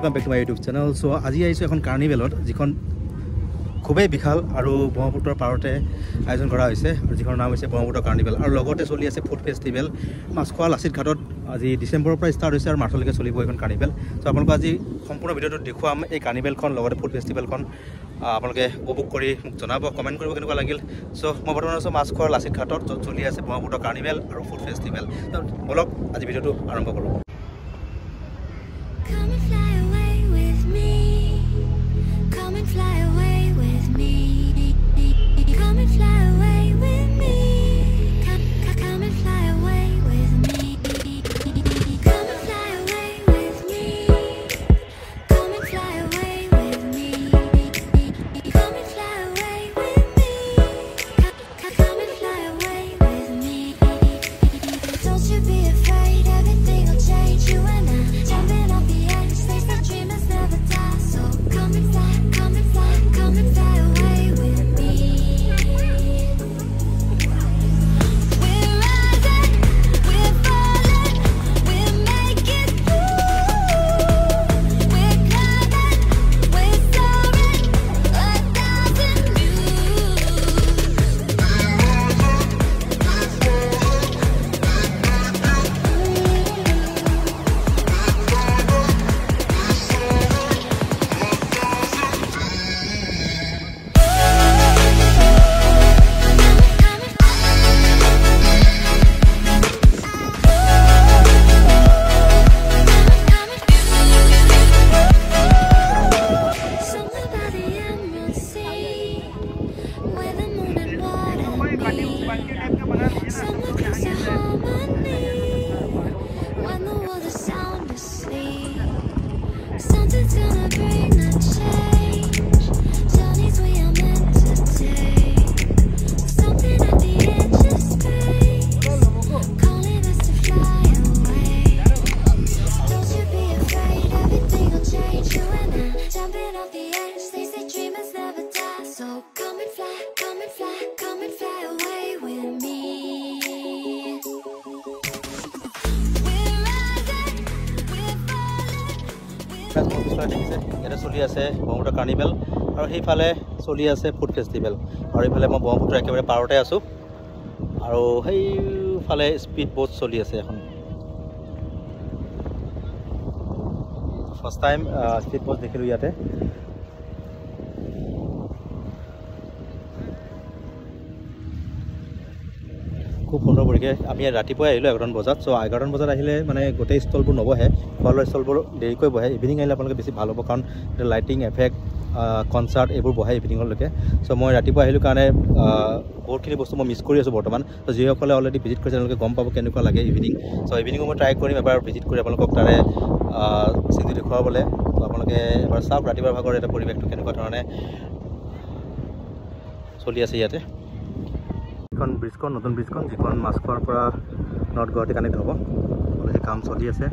Welcome back to my YouTube channel. So आज এখন কাৰ্নিভেলত যিখন খুবেই বিশাল আৰু ব্ৰহ্মপুত্ৰৰ পাৰতে আয়োজন কৰা হৈছে আৰু যিখন নাম হৈছে ব্ৰহ্মপুত্ৰ কাৰ্নিভেল আৰু লগতে চলি আছে ফুড ফেষ্টিভেল মাছখোৱা লাচিত ঘাটত আজি ডিচেম্বৰৰ পৰা ষ্টাৰ্ট হৈছে আৰু মাৰ্চলৈকে চলিব এখন কাৰ্নিভেল। সো আপোনালোকক আজি সম্পূৰ্ণ ভিডিঅ'টো দেখুৱাম এই কাৰ্নিভেলখন লগতে ফুড ফেষ্টিভেলখন আপোনালোকে উপভোগ কৰি মোক জনাব, কমেণ্ট কৰিব কেনেকুৱা লাগিল। সো মই বৰ্তমান আছোঁ মাছখোৱা লাচিত ঘাটত য'ত চলি আছে ব্ৰহ্মপুত্ৰ কাৰ্নিভেল আৰু ফুড ফেষ্টিভেল। বলক আজি ভিডিঅ'টো আৰম্ভ কৰোঁ। ইয়াতে চলি আছে ব্ৰহ্মপুত্ৰ কাৰ্নিভেল আৰু সেইফালে চলি আছে ফুড ফেষ্টিভেল আৰু এইফালে মই ব্ৰহ্মপুত্ৰ একেবাৰে পাৰতে আছোঁ আৰু সেইফালে স্পীড বোট চলি আছে এখন। ফাৰ্ষ্ট টাইম স্পীড বোট দেখিলোঁ ইয়াতে। খুব সুন্দৰ পৰিৱেশ। আমি ৰাতিপুৱাই আহিলোঁ 11টা বজাত। চ' 11টা বজাত আহিলে মানে গোটেই ষ্টলবোৰ নবহে, খোৱা লোৱা ষ্টলবোৰ দেৰিকৈ বহে। ইভিনিং আহিলে আপোনালোকে বেছি ভাল হ'ব কাৰণ লাইটিং এফেক্ট কনচাৰ্ট এইবোৰ বহে ইভিনিঙলৈকে। চ' মই ৰাতিপুৱা আহিলোঁ কাৰণে বহুতখিনি বস্তু মই মিছ কৰি আছোঁ বৰ্তমান। ত' যিসকলে অলৰেডি ভিজিট কৰিছে তেওঁলোকে গম পাব কেনেকুৱা লাগে ইভিনিং। চ' ইভিনিঙো মই ট্ৰাই কৰিম এবাৰ ভিজিট কৰি আপোনালোকক তাৰে চিটি দেখুৱাবলৈ। ত' আপোনালোকে এবাৰ চাওক ৰাতিপুৱাৰ ভাগৰ এটা পৰিৱেশটো কেনেকুৱা ধৰণে চলি আছে ইয়াতে। এইখন ব্ৰিজখন নতুন ব্ৰিজখন যিখন মাছখোৱাৰ পৰা নৰ্থ গুৱাহাটী কানেক্ট হ'ব, অলৰেডি কাম চলি আছে।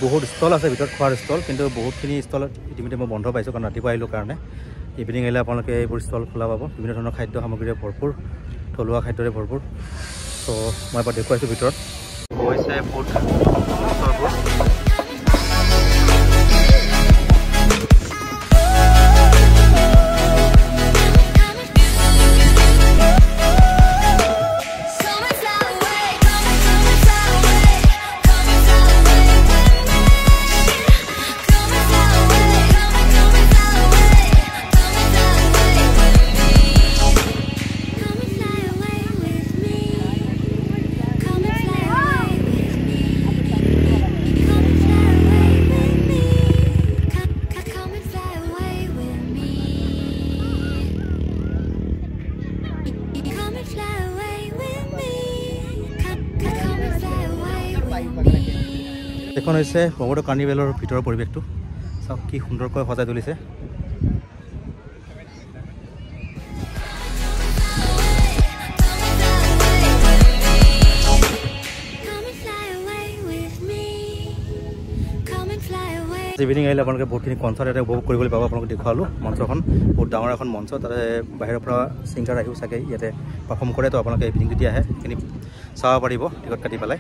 বহুত ষ্টল আছে ভিতৰত, খোৱাৰ ষ্টল, কিন্তু বহুতখিনি ষ্টল ইতিমধ্যে মই বন্ধ পাইছোঁ কাৰণ ৰাতিপুৱা আহিলোঁ কাৰণে। ইভিনিং আহিলে আপোনালোকে এইবোৰ ষ্টল খোলা পাব, বিভিন্ন ধৰণৰ খাদ্য সামগ্ৰীৰে ভৰপূৰ, থলুৱা খাদ্যৰে ভৰপূৰ। ত' মই এবাৰ দেখুৱাইছোঁ ভিতৰত হৈছে ফুড ষ্টলবোৰ। এখন হৈছে ব্ৰহ্মপুত্ৰ কাৰ্নিভেলৰ ভিতৰৰ পৰিৱেশটো। চাওক কি সুন্দৰকৈ সজাই তুলিছে। Come and fly away evening আহিলে আপোনালোকে বহুতখিনি কনচাৰ্ট এটা উপভোগ কৰিবলৈ পাব। আপোনালোকে দেখুৱালোঁ মঞ্চখন বহুত ডাঙৰ এখন মঞ্চ, তাতে বাহিৰৰ পৰা ছিংগাৰ আহিও চাগে ইয়াতে পাৰফৰ্ম কৰে। তো আপোনালোকে ইভিনিং যদি আহে সেইখিনি চাব পাৰিব টিকট কাটি পেলাই।